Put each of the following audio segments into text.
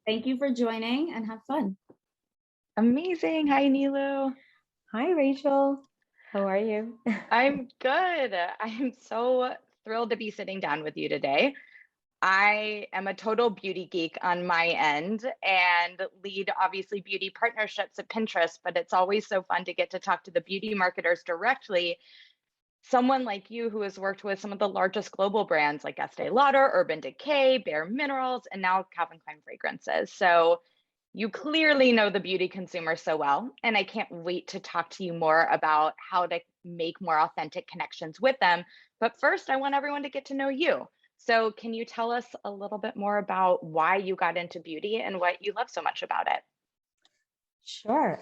Thank you for joining and have fun. Amazing. Hi, Nilu. Hi, Rachel. How are you? I'm good. I'm so thrilled to be sitting down with you today. I am a total beauty geek on my end and lead obviously beauty partnerships at Pinterest, but it's always so fun to get to talk to the beauty marketers directly. Someone like you who has worked with some of the largest global brands like Estee Lauder, Urban Decay, Bare Minerals, and now Calvin Klein fragrances. So you clearly know the beauty consumer so well, and I can't wait to talk to you more about how to make more authentic connections with them. But first, I want everyone to get to know you. So can you tell us a little bit more about why you got into beauty and what you love so much about it? Sure.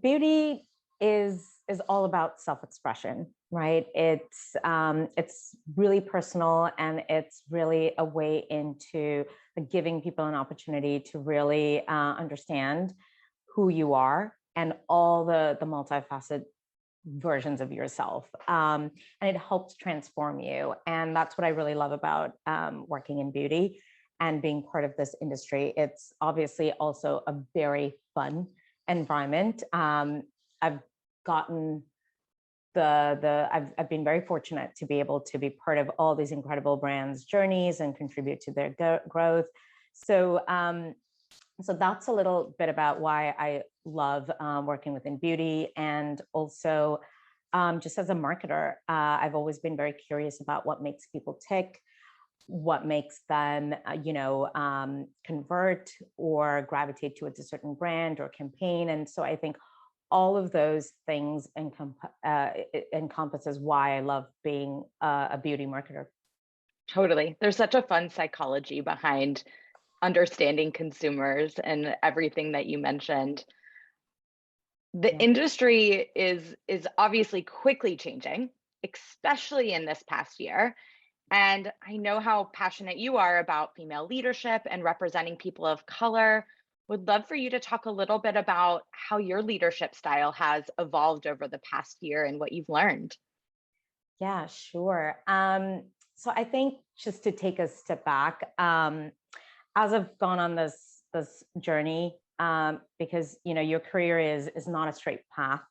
Beauty is all about self-expression, right? It's really personal, and it's really a way into giving people an opportunity to really understand who you are and all the multifaceted versions of yourself, and it helps transform you. And that's what I really love about working in beauty and being part of this industry. It's obviously also a very fun environment. I've gotten I've been very fortunate to be able to be part of all these incredible brands' journeys and contribute to their growth. So so that's a little bit about why I love working within beauty. And also just as a marketer, I've always been very curious about what makes people tick, what makes them, convert or gravitate towards a certain brand or campaign. And so I think all of those things encompasses why I love being a beauty marketer. Totally. There's such a fun psychology behind understanding consumers and everything that you mentioned. The industry is obviously quickly changing, especially in this past year. And I know how passionate you are about female leadership and representing people of color. Would love for you to talk a little bit about how your leadership style has evolved over the past year and what you've learned. Yeah, sure. So I think just to take a step back, as I've gone on this journey, because your career is not a straight path.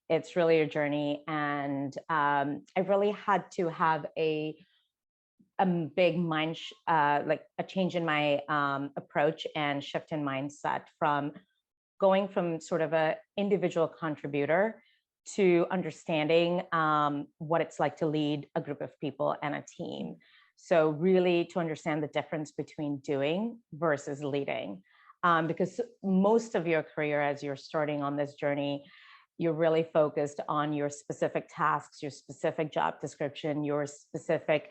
It's really a journey, and I really had to have a big like a change in my approach and shift in mindset from going from sort of a individual contributor to understanding what it's like to lead a group of people and a team. So really to understand the difference between doing versus leading, because most of your career as you're starting on this journey, you're really focused on your specific tasks, your specific job description, your specific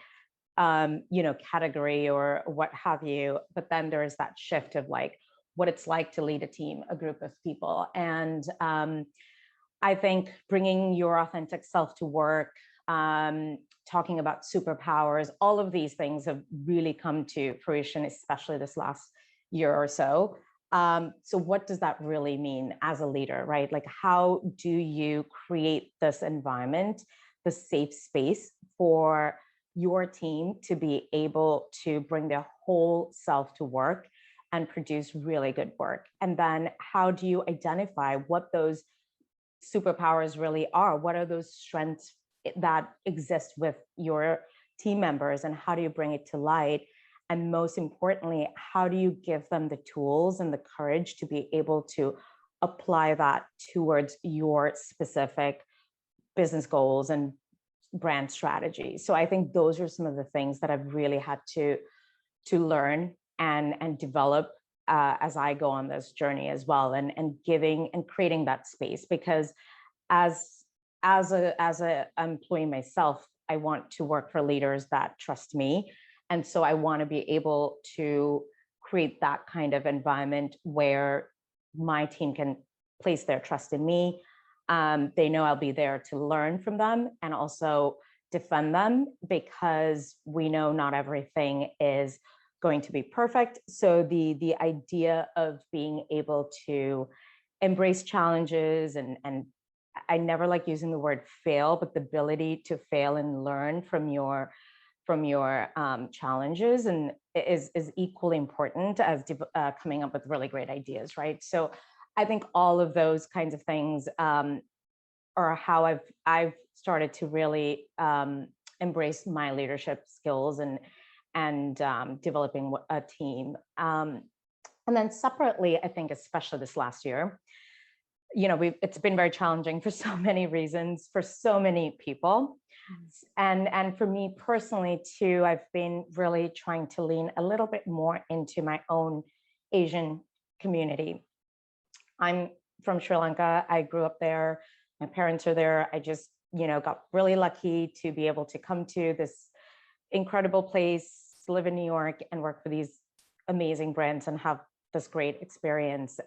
category or what have you. But then there is that shift of like what it's like to lead a team, a group of people. And I think bringing your authentic self to work, talking about superpowers, all of these things have really come to fruition, especially this last year or so. So what does that really mean as a leader, right? Like, how do you create this environment, the safe space for your team to be able to bring their whole self to work and produce really good work? And then how do you identify what those superpowers really are? What are those strengths that exist with your team members, and how do you bring it to light? And most importantly, how do you give them the tools and the courage to be able to apply that towards your specific business goals and brand strategy? So I think those are some of the things that I've really had to learn and develop as I go on this journey as well, and giving and creating that space. Because as a employee myself, I want to work for leaders that trust me. And so I want to be able to create that kind of environment where my team can place their trust in me. They know I'll be there to learn from them and also defend them, because we know not everything is going to be perfect. So the idea of being able to embrace challenges and I never like using the word fail, but the ability to fail and learn from your from your challenges, and is equally important as coming up with really great ideas, right? So I think all of those kinds of things are how I've started to really embrace my leadership skills and developing a team. And then separately, I think especially this last year, it's been very challenging for so many reasons for so many people. And for me personally too, I've been really trying to lean a little bit more into my own Asian community. I'm from Sri Lanka. I grew up there. My parents are there. I just, got really lucky to be able to come to this incredible place, live in New York, and work for these amazing brands and have this great experience.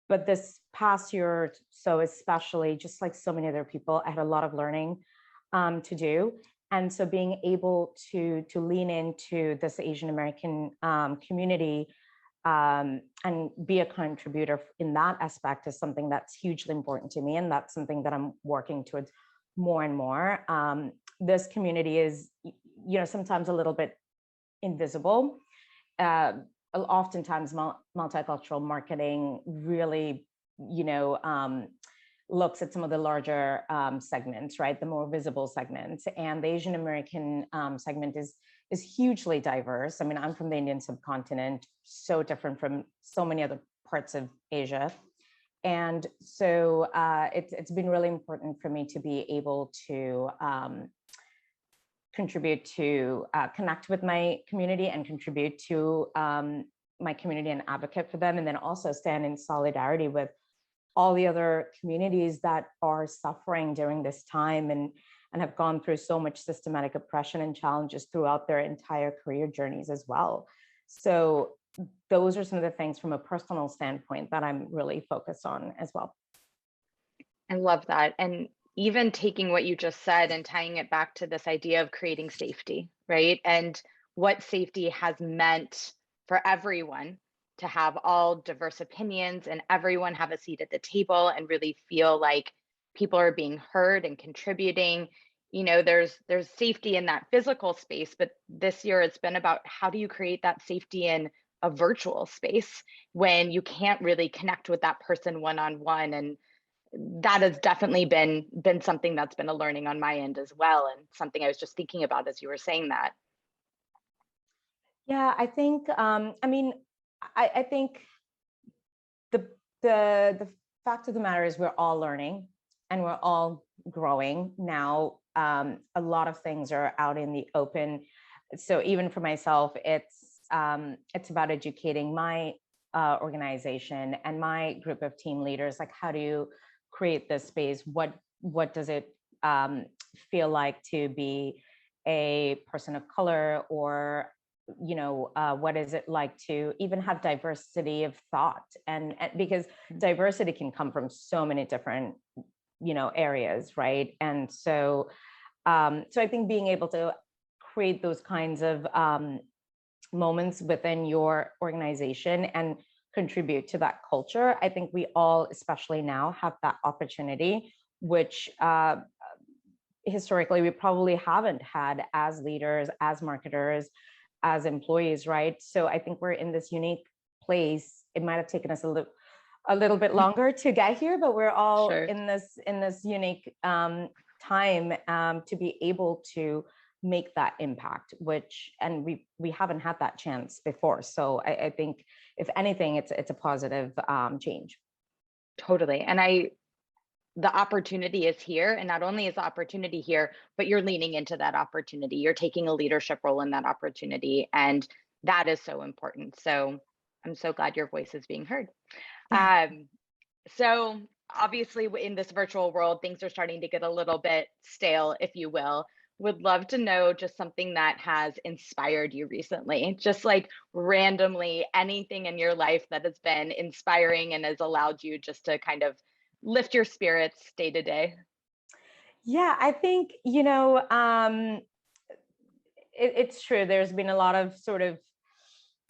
But this past year or so, especially, just like so many other people, I had a lot of learning to do. And so being able to lean into this Asian American community and be a contributor in that aspect is something that's hugely important to me. And that's something that I'm working towards more and more. This community is, sometimes a little bit invisible. Oftentimes multicultural marketing really, looks at some of the larger segments, right? The more visible segments. And the Asian American segment is hugely diverse. I mean, I'm from the Indian subcontinent, so different from so many other parts of Asia. And so it's been really important for me to be able to contribute to connect with my community and contribute to my community and advocate for them, and then also stand in solidarity with all the other communities that are suffering during this time and have gone through so much systematic oppression and challenges throughout their entire career journeys as well. So those are some of the things from a personal standpoint that I'm really focused on as well. I love that. And even taking what you just said and tying it back to this idea of creating safety, right? And what safety has meant for everyone to have all diverse opinions and everyone have a seat at the table and really feel like people are being heard and contributing. There's safety in that physical space, but this year it's been about how do you create that safety in a virtual space when you can't really connect with that person one-on-one. And that has definitely been something that's been a learning on my end as well, and something I was just thinking about as you were saying that. Yeah, I think I think the fact of the matter is we're all learning and we're all growing now. A lot of things are out in the open. So even for myself, it's about educating my organization and my group of team leaders. Like, how do you create this space? What does it feel like to be a person of color, or what is it like to even have diversity of thought? And because diversity can come from so many different areas, right? And so I think being able to create those kinds of moments within your organization and contribute to that culture, I think we all, especially now, have that opportunity, which historically we probably haven't had as leaders, as marketers, as employees, right? So I think we're in this unique place. It might have taken us a little bit longer to get here, but we're all Sure. in this unique time to be able to make that impact, and we haven't had that chance before. So I think if anything, it's a positive change. Totally. And the opportunity is here, and not only is the opportunity here, but you're leaning into that opportunity. You're taking a leadership role in that opportunity, and that is so important. So I'm so glad your voice is being heard. So obviously in this virtual world, things are starting to get a little bit stale, if you will. Would love to know just something that has inspired you recently, just like randomly anything in your life that has been inspiring and has allowed you just to kind of lift your spirits day to day. Yeah, I think, it's true. There's been a lot of sort of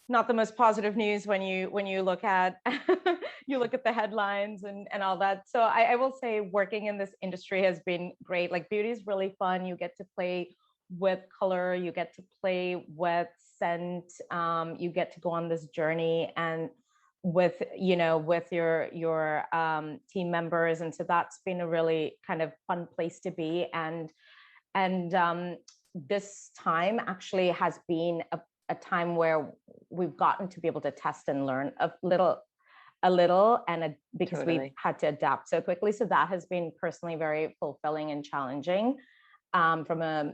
not the most positive news when you look at the headlines and all that. So I will say working in this industry has been great. Like, beauty is really fun. You get to play with color, you get to play with scent, you get to go on this journey and with, with your team members. And so that's been a really kind of fun place to be. And this time actually has been a time where we've gotten to be able to test and learn because we've Totally. had to adapt so quickly. So that has been personally very fulfilling and challenging from a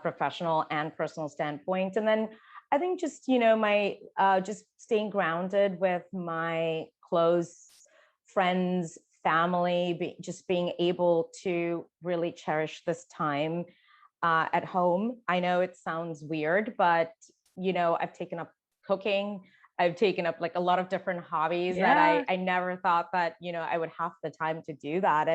professional and personal standpoint. And then I think just, my just staying grounded with my close friends, family, just being able to really cherish this time at home. I know it sounds weird, but, I've taken up cooking. I've taken up like a lot of different hobbies that I never thought that, I would have the time to do that.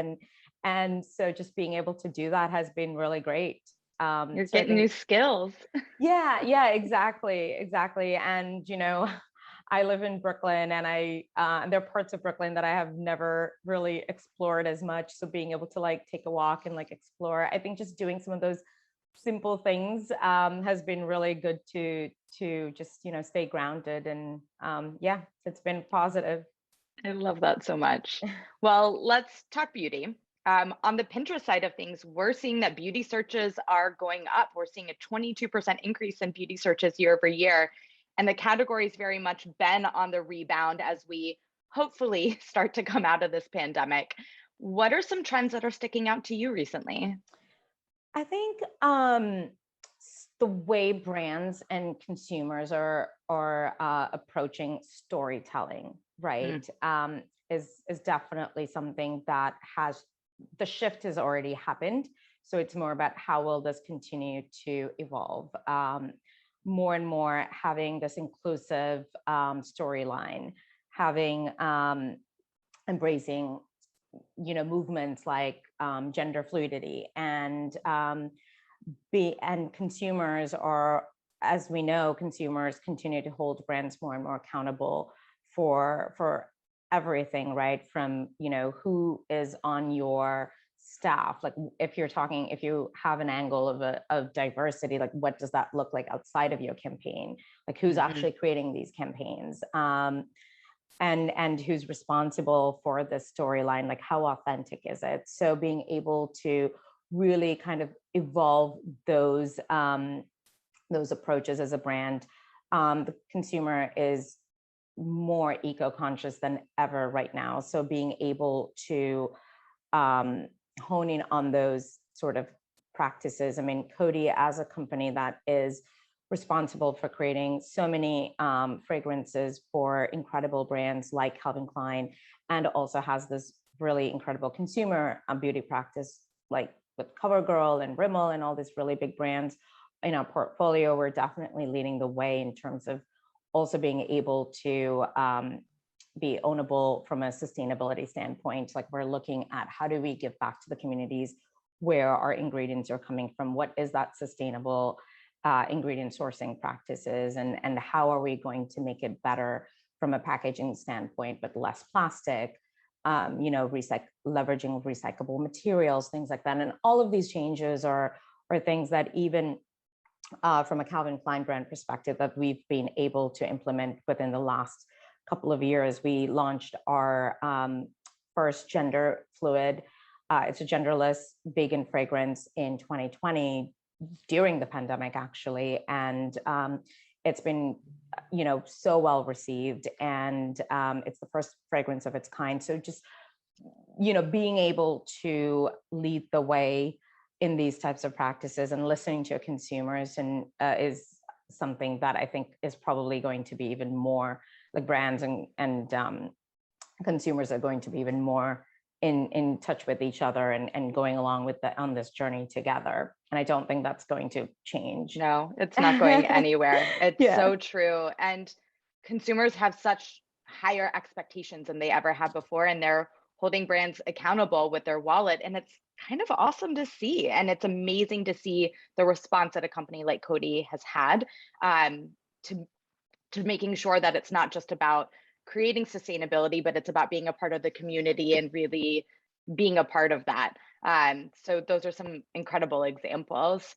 And so just being able to do that has been really grete. You're So I getting think, new skills. yeah, exactly. And, I live in Brooklyn, and there are parts of Brooklyn that I have never really explored as much. So being able to like take a walk and like explore, I think just doing some of those simple things has been really good to just, stay grounded. And yeah, it's been positive. I love that so much. Well, let's talk beauty. On the Pinterest side of things, we're seeing that beauty searches are going up. We're seeing a 22% increase in beauty searches year over year. And the category's very much been on the rebound as we hopefully start to come out of this pandemic. What are some trends that are sticking out to you recently? I think the way brands and consumers are approaching storytelling, Mm, right, is definitely something that the shift has already happened. So it's more about how will this continue to evolve. More and more having this inclusive storyline, having embracing movements like gender fluidity, and consumers are, as we know, consumers continue to hold brands more and more accountable for everything, right? From who is on your staff, like if you have an angle of diversity, like what does that look like outside of your campaign, like who's mhm. actually creating these campaigns, and who's responsible for the storyline, like how authentic is it? So being able to really kind of evolve those approaches as a brand. The consumer is more eco-conscious than ever right now. So being able to hone in on those sort of practices. I mean, Coty, as a company that is responsible for creating so many fragrances for incredible brands like Calvin Klein, and also has this really incredible consumer beauty practice, like with CoverGirl and Rimmel and all these really big brands in our portfolio. We're definitely leading the way in terms of also being able to be ownable from a sustainability standpoint. Like we're looking at how do we give back to the communities where our ingredients are coming from? What is that sustainable ingredient sourcing practices, and how are we going to make it better from a packaging standpoint, but less plastic, leveraging recyclable materials, things like that. And all of these changes are things that even from a Calvin Klein brand perspective that we've been able to implement within the last couple of years. We launched our first gender fluid. It's a genderless vegan fragrance in 2020 during the pandemic, actually. And it's been, so well received. And it's the first fragrance of its kind. So just, being able to lead the way in these types of practices and listening to consumers and is something that I think is probably going to be even more, like brands and consumers are going to be even more in touch with each other and going along with on this journey together. And I don't think that's going to change. No, it's not going anywhere. It's Yeah. so true. And consumers have such higher expectations than they ever have before, and they're holding brands accountable with their wallet. And it's kind of awesome to see. And it's amazing to see the response that a company like Coty has had to making sure that it's not just about creating sustainability, but it's about being a part of the community and really being a part of that. So those are some incredible examples.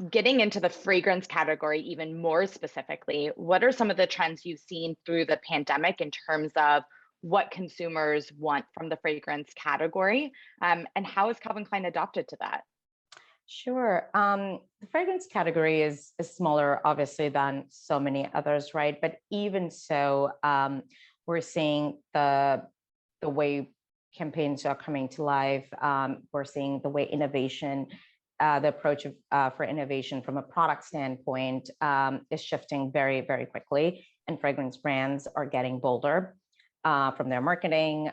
getting into the fragrance category even more specifically, what are some of the trends you've seen through the pandemic in terms of what consumers want from the fragrance category? And how has Calvin Klein adopted to that? Sure. The fragrance category is smaller, obviously, than so many others, right? But even so, we're seeing the way campaigns are coming to life. We're seeing the way innovation, the approach for innovation from a product standpoint is shifting very, very quickly. And fragrance brands are getting bolder from their marketing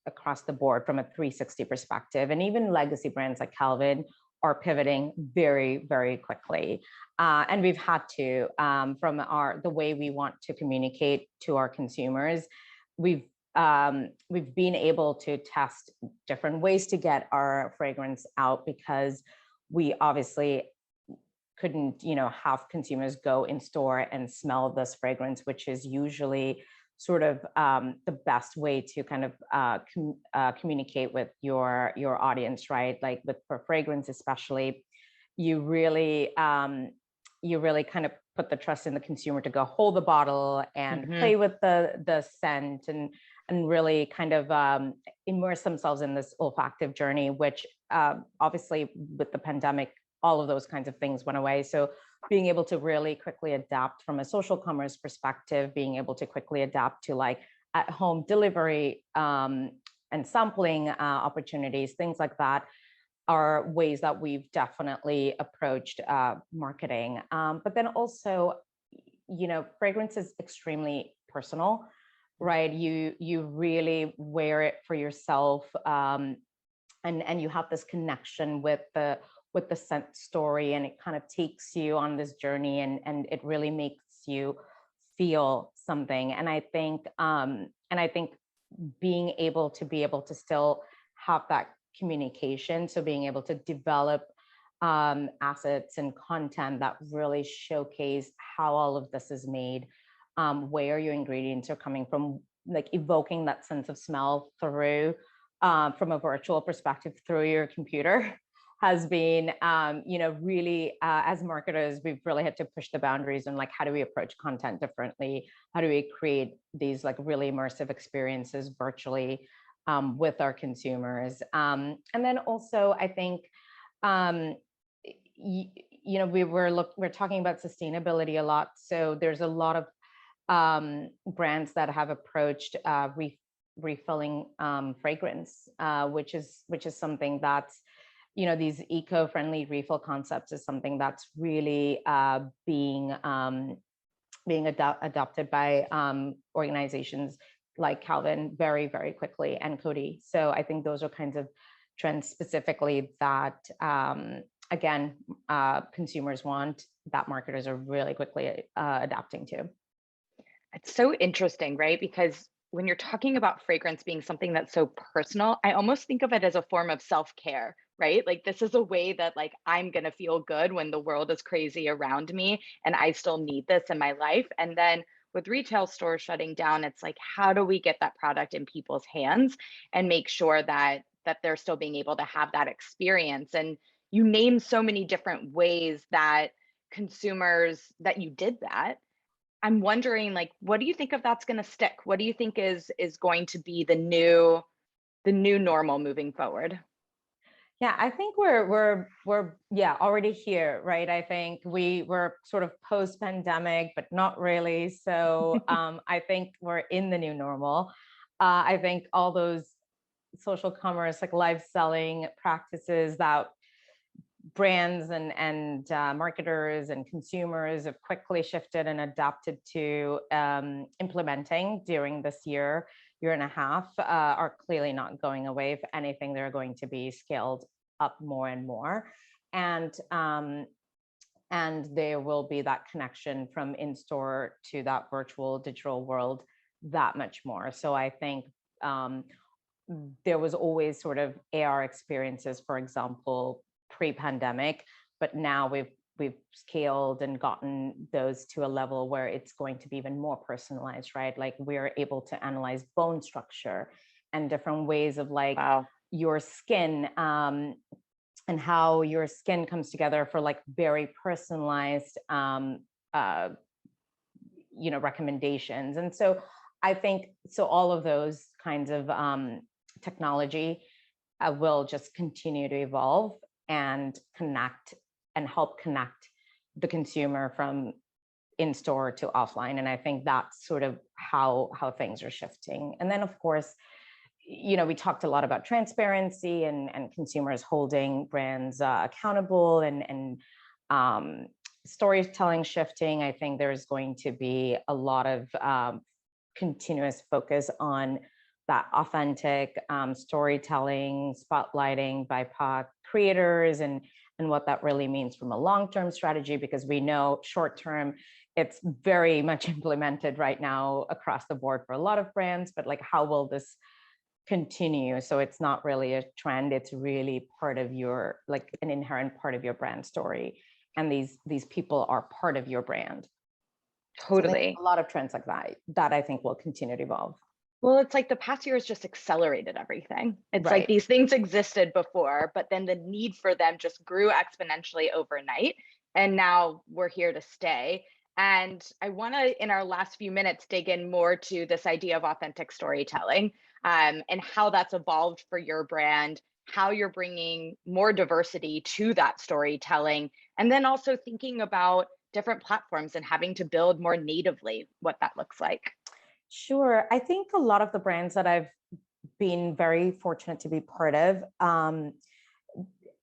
across the board from a 360 perspective. And even legacy brands like Calvin are pivoting very, very quickly. And we've had to, from the way we want to communicate to our consumers, we've been able to test different ways to get our fragrance out, because we obviously couldn't, have consumers go in store and smell this fragrance, which is usually sort of the best way to kind of communicate with your audience, right? Like for fragrance, especially, you really kind of put the trust in the consumer to go hold the bottle and play with the scent and really kind of immerse themselves in this olfactive journey, which obviously with the pandemic, all of those kinds of things went away. So being able to really quickly adapt from a social commerce perspective, being able to quickly adapt to like at home delivery and sampling opportunities, things like that, are ways that we've definitely approached marketing. But then also, fragrance is extremely personal, right? You really wear it for yourself, and you have this connection with the scent story, and it kind of takes you on this journey, and it really makes you feel something. And I think being able to still have that communication, so being able to develop assets and content that really showcase how all of this is made, where your ingredients are coming from, like evoking that sense of smell through from a virtual perspective through your computer has been, really, as marketers, we've really had to push the boundaries on like, how do we approach content differently? How do we create these like really immersive experiences virtually with our consumers? And then also, I think, we're talking about sustainability a lot. So there's a lot of brands that have approached refilling fragrance, which is something that's, these eco-friendly refill concepts is something that's really being adopted by organizations like Calvin very, very quickly, and Coty. So I think those are kinds of trends specifically that, again, consumers want, that marketers are really quickly adapting to. It's so interesting, right? Because when you're talking about fragrance being something that's so personal, I almost think of it as a form of self-care, right? Like this is a way that like I'm going to feel good when the world is crazy around me and I still need this in my life. And then with retail stores shutting down, it's like, how do we get that product in people's hands and make sure that they're still being able to have that experience? And you name so many different ways that consumers that you did that. I'm wondering, like, what do you think of that's going to stick? What do you think is going to be the new normal moving forward? Yeah, I think we're already here, right? I think we were sort of post-pandemic, but not really. So I think we're in the new normal. I think all those social commerce, like live selling practices that brands and marketers and consumers have quickly shifted and adapted to implementing during this year and a half are clearly not going away. If anything, they're going to be scaled up more and more. And there will be that connection from in-store to that virtual digital world that much more. So I think there was always sort of AR experiences, for example, pre-pandemic, but now we've scaled and gotten those to a level where it's going to be even more personalized, right? Like we're able to analyze bone structure and different ways of like your skin, and and how your skin comes together for like very personalized, recommendations. And so I think, so all of those kinds of technology will just continue to evolve and connect and help connect the consumer from in-store to offline. And I think that's sort of how things are shifting. And then of course, we talked a lot about transparency and consumers holding brands accountable and storytelling shifting. I think there's going to be a lot of continuous focus on that authentic storytelling, spotlighting BIPOC creators and what that really means from a long-term strategy, because we know short-term, it's very much implemented right now across the board for a lot of brands, but like, how will this continue? So it's not really a trend, it's really part of your, like an inherent part of your brand story. And these people are part of your brand. Totally. So a lot of trends like that I think will continue to evolve. Well, it's like the past years just accelerated everything. It's Right. like these things existed before, but then the need for them just grew exponentially overnight. And now we're here to stay. And I want to, in our last few minutes, dig in more to this idea of authentic storytelling and how that's evolved for your brand, how you're bringing more diversity to that storytelling, and then also thinking about different platforms and having to build more natively what that looks like. Sure. I think a lot of the brands that I've been very fortunate to be part of,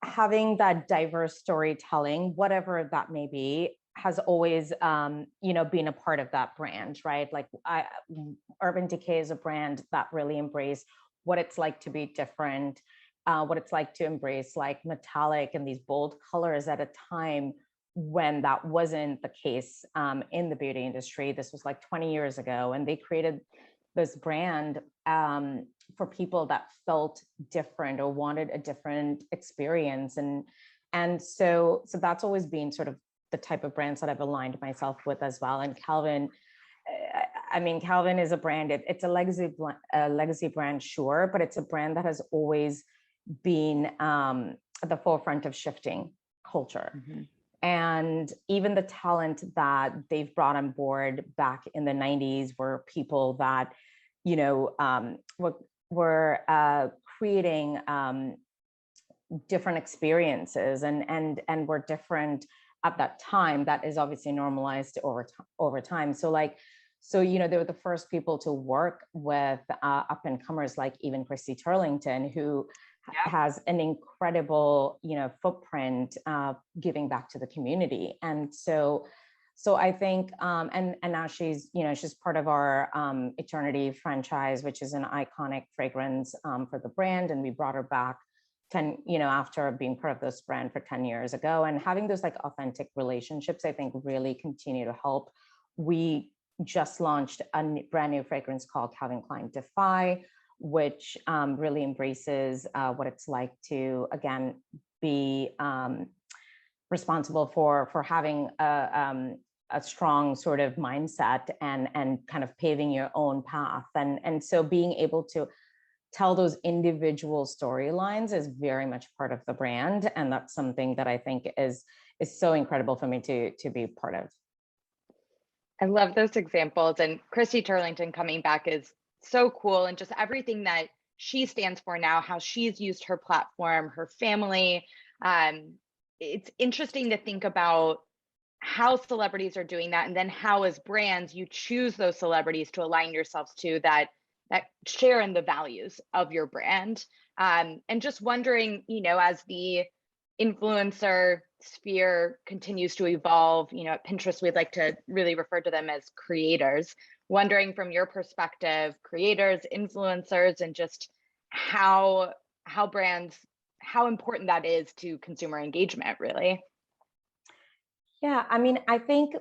having that diverse storytelling, whatever that may be, has always, been a part of that brand, right? Like Urban Decay is a brand that really embraced what it's like to be different, what it's like to embrace like metallic and these bold colors at a time when that wasn't the case in the beauty industry. This was like 20 years ago, and they created this brand for people that felt different or wanted a different experience. And so that's always been sort of the type of brands that I've aligned myself with as well. And Calvin, Calvin is a brand, it's a legacy brand, sure, but it's a brand that has always been at the forefront of shifting culture. Mm-hmm. And even the talent that they've brought on board back in the 90s were people that, were creating different experiences and were different at that time. That is obviously normalized over time. So they were the first people to work with up and comers like even Christy Turlington, who has an incredible, footprint giving back to the community. And so I think, and now she's part of our Eternity franchise, which is an iconic fragrance for the brand. And we brought her back after being part of this brand for 10 years ago, and having those like authentic relationships, I think really continue to help. We just launched a brand new fragrance called Calvin Klein Defy, which really embraces what it's like to, again, be responsible for having a strong sort of mindset and kind of paving your own path. And so being able to tell those individual storylines is very much part of the brand. And that's something that I think is so incredible for me to be part of. I love those examples. And Christy Turlington coming back is so cool. And just everything that she stands for now, how she's used her platform, her family. It's interesting to think about how celebrities are doing that. And then how as brands, you choose those celebrities to align yourselves to that share in the values of your brand. And just wondering, as the influencer sphere continues to evolve, at Pinterest, we'd like to really refer to them as creators. Wondering from your perspective, creators, influencers, and just how important that is to consumer engagement, really. Yeah, I think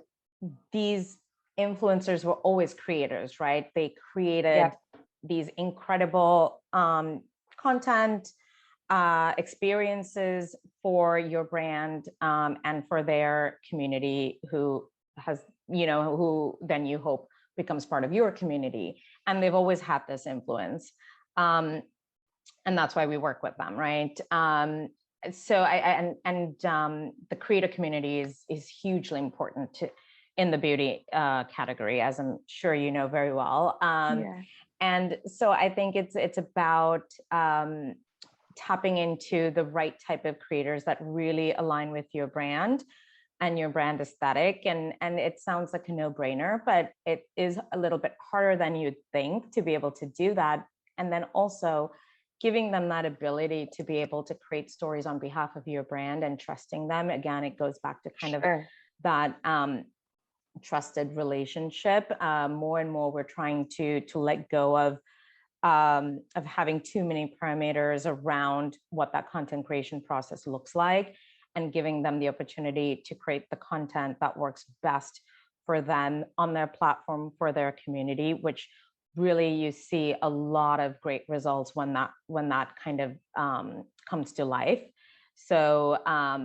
these influencers were always creators, right? They created these incredible content, experiences for your brand and for their community, who then you hope becomes part of your community. And they've always had this influence. And that's why we work with them, right? so the creator community is hugely important in the beauty category, as I'm sure you know very well. Yeah. And so I think it's about tapping into the right type of creators that really align with your brand and your brand aesthetic. And it sounds like a no-brainer, but it is a little bit harder than you'd think to be able to do that. And then also giving them that ability to be able to create stories on behalf of your brand and trusting them. Again, it goes back to kind of that trusted relationship. More and more, we're trying to let go of having too many parameters around what that content creation process looks like, and giving them the opportunity to create the content that works best for them on their platform, for their community, which really you see a lot of great results when that kind of comes to life. So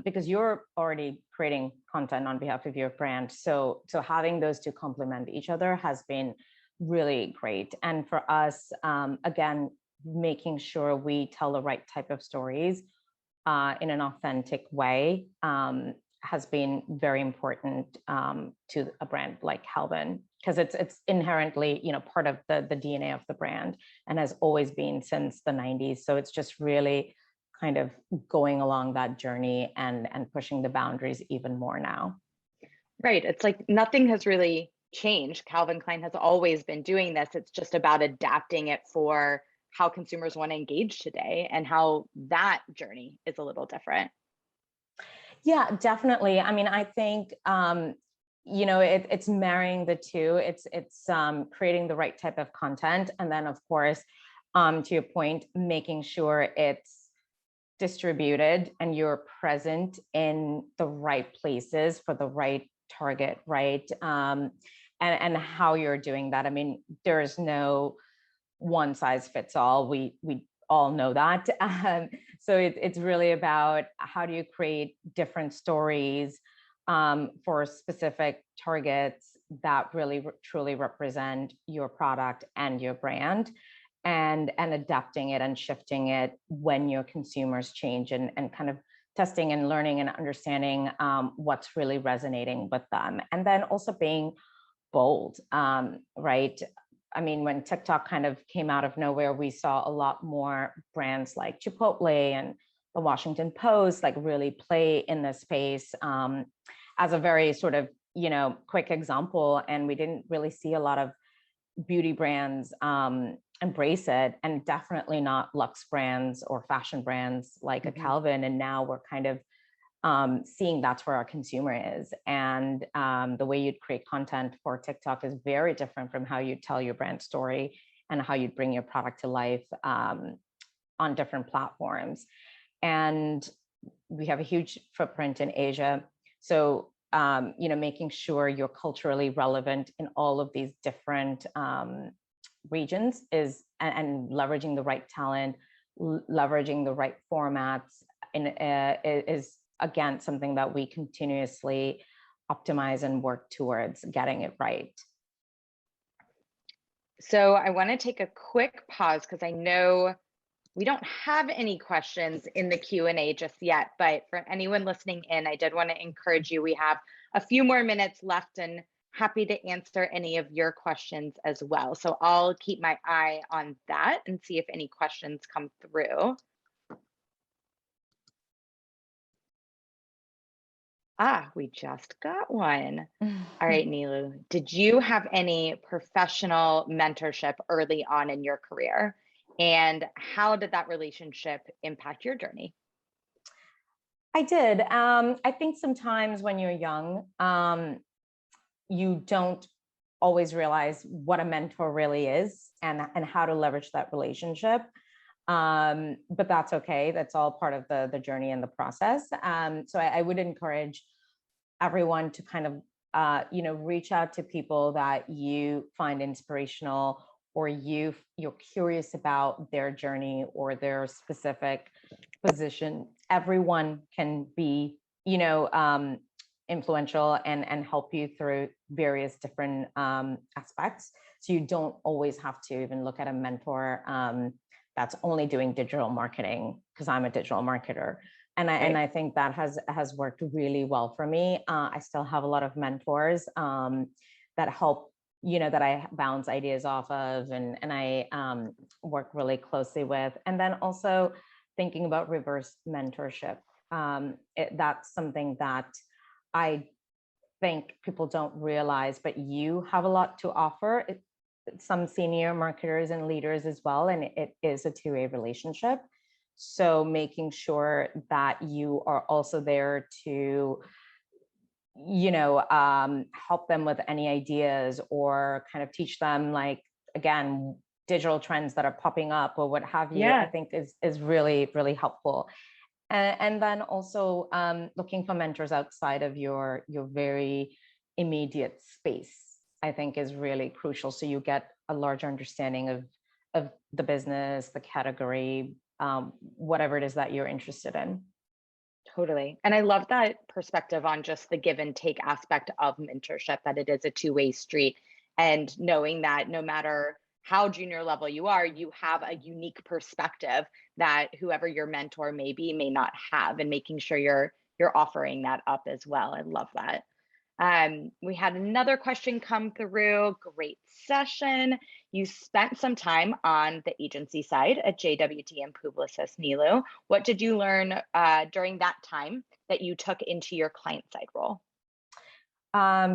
because you're already creating content on behalf of your brand, so having those two complement each other has been really great. And for us, again, making sure we tell the right type of stories in an authentic way has been very important to a brand like Calvin, because it's inherently, you know, part of the DNA of the brand and has always been since the 90s. So it's just really kind of going along that journey and pushing the boundaries even more now. Right. It's like nothing has really changed. Calvin Klein has always been doing this. It's just about adapting it for how consumers want to engage today and how that journey is a little different. Yeah, definitely. I mean, I think, you know, it's marrying the two. It's creating the right type of content. And then, of course, to your point, making sure it's distributed and you're present in the right places for the right target, right? And how you're doing that. I mean, there's no one size fits all. We all know that. So it's really about how do you create different stories for specific targets that really truly represent your product and your brand, and adapting it and shifting it when your consumers change, and kind of testing and learning and understanding what's really resonating with them. And then also being bold, right? I mean, when TikTok kind of came out of nowhere, we saw a lot more brands like Chipotle and the Washington Post like really play in this space as a very sort of, you know, quick example. And we didn't really see a lot of beauty brands embrace it, and definitely not luxe brands or fashion brands like a Calvin. And now we're kind of seeing that's where our consumer is. And the way you'd create content for TikTok is very different from how you tell your brand story and how you'd bring your product to life on different platforms. And we have a huge footprint in Asia. So, you know, making sure you're culturally relevant in all of these different regions is, and leveraging the right talent, leveraging the right formats is, again, something that we continuously optimize and work towards getting it right. So I want to take a quick pause because I know we don't have any questions in the Q&A just yet, but for anyone listening in, I did want to encourage you. We have a few more minutes left and happy to answer any of your questions as well. So I'll keep my eye on that and see if any questions come through. We just got one. All right, Nilu, did you have any professional mentorship early on in your career? And how did that relationship impact your journey? I did. I think sometimes when you're young, you don't always realize what a mentor really is and how to leverage that relationship. But that's okay. That's all part of the journey and the process. So I would encourage everyone to kind of, you know, reach out to people that you find inspirational, or you're curious about their journey or their specific position. Everyone can be, you know, influential and help you through various different aspects. So you don't always have to even look at a mentor that's only doing digital marketing, because I'm a digital marketer. I think that has worked really well for me. I still have a lot of mentors that help, that I bounce ideas off of, and I work really closely with. And then also thinking about reverse mentorship. That's something that I think people don't realize, but you have a lot to offer. Some senior marketers and leaders as well, and it is a two-way relationship. So making sure that you are also there to, help them with any ideas, or kind of teach them, like, again, digital trends that are popping up or what have you, I think is really, really helpful. And then also looking for mentors outside of your very immediate space, I think is really crucial. So you get a larger understanding of the business, the category, whatever it is that you're interested in. Totally. And I love that perspective on just the give and take aspect of mentorship, that it is a two-way street, and knowing that no matter how junior level you are, you have a unique perspective that whoever your mentor may be may not have, and making sure you're offering that up as well. I love that. We had another question come through. Great session. You spent some time on the agency side at JWT and Publicis Nilu. What did you learn during that time that you took into your client side role?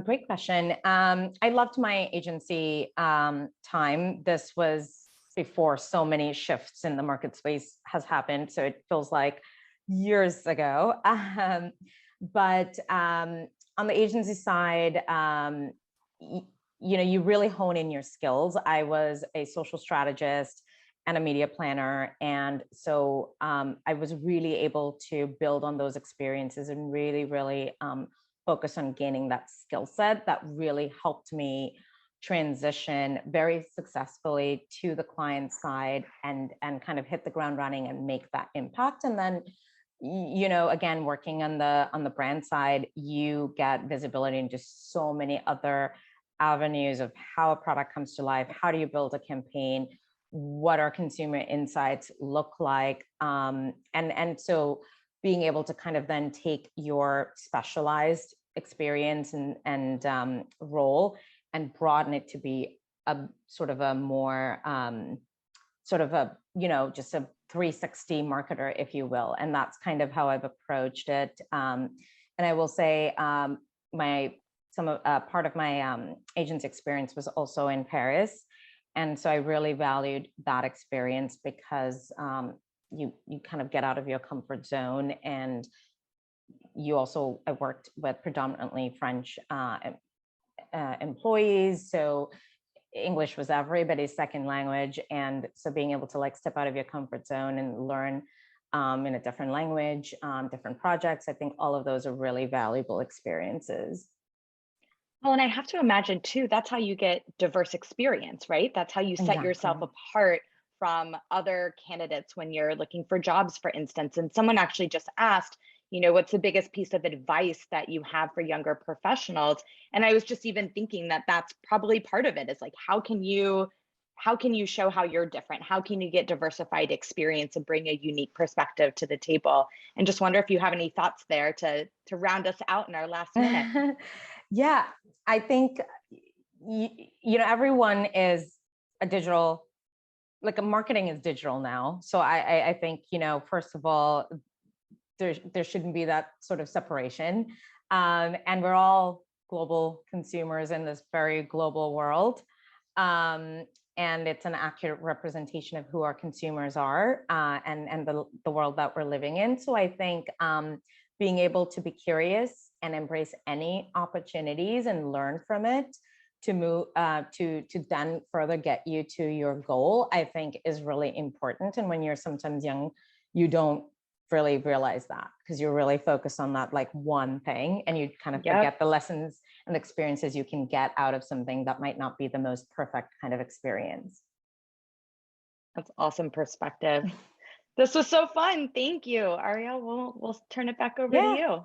Great question. I loved my agency time. This was before so many shifts in the market space has happened, so it feels like years ago. But on the agency side, you really hone in your skills. I was a social strategist and a media planner, and so I was really able to build on those experiences and really focus on gaining that skill set that really helped me transition very successfully to the client side and kind of hit the ground running and make that impact. And then, again, working on the brand side, you get visibility in just so many other avenues of how a product comes to life. How do you build a campaign? What our consumer insights look like? And so being able to kind of then take your specialized experience and role and broaden it to be a sort of a more just a 360 marketer, if you will. And that's kind of how I've approached it. And I will say part of my agency experience was also in Paris. And so I really valued that experience because you kind of get out of your comfort zone. And I worked with predominantly French employees. So English was everybody's second language. And so being able to step out of your comfort zone and learn in a different language, different projects, I think all of those are really valuable experiences. Well, and I have to imagine too, that's how you get diverse experience, right? That's how you set yourself apart from other candidates when you're looking for jobs, for instance. And someone actually just asked, what's the biggest piece of advice that you have for younger professionals? And I was just even thinking that that's probably part of it, is like, how can you show how you're different? How can you get diversified experience and bring a unique perspective to the table? And just wonder if you have any thoughts there to round us out in our last minute. Yeah, I think, everyone is a digital, marketing is digital now. So I think, first of all, there shouldn't be that sort of separation. And we're all global consumers in this very global world. And it's an accurate representation of who our consumers are and the world that we're living in. So I think being able to be curious and embrace any opportunities and learn from it to move to then further get you to your goal, I think is really important. And when you're sometimes young, you don't really realize that because you're really focused on that one thing, and you kind of forget the lessons and experiences you can get out of something that might not be the most perfect kind of experience. That's awesome perspective. This was so fun. Thank you, Ariel. We'll turn it back over to you.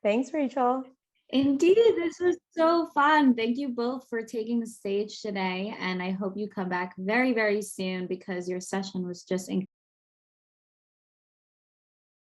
Thanks, Rachel. Indeed, this was so fun. Thank you both for taking the stage today. And I hope you come back very, very soon because your session was just incredible.